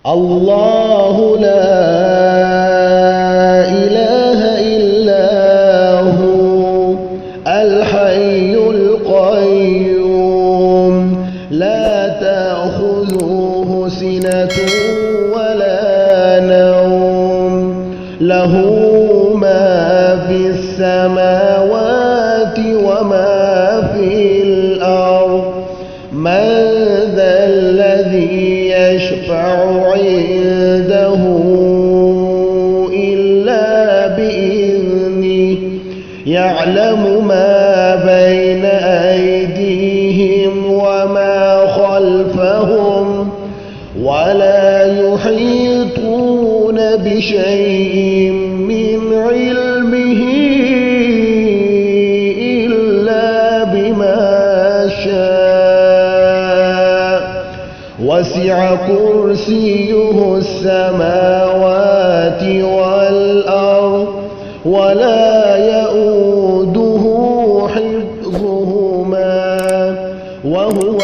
الله لا إله إلا هو الحي القيوم لا تأخذه سنة ولا نوم له ما في السماوات وما في الأرض من ذا الذي يشفع عنده إلا بإذنه يعلم ما بين أيديهم وما خلفهم ولا يحيطون بشيء من علمه إلا بما شاء وسع كرسيه السماوات والأرض ولا يؤوده حفظهما وهو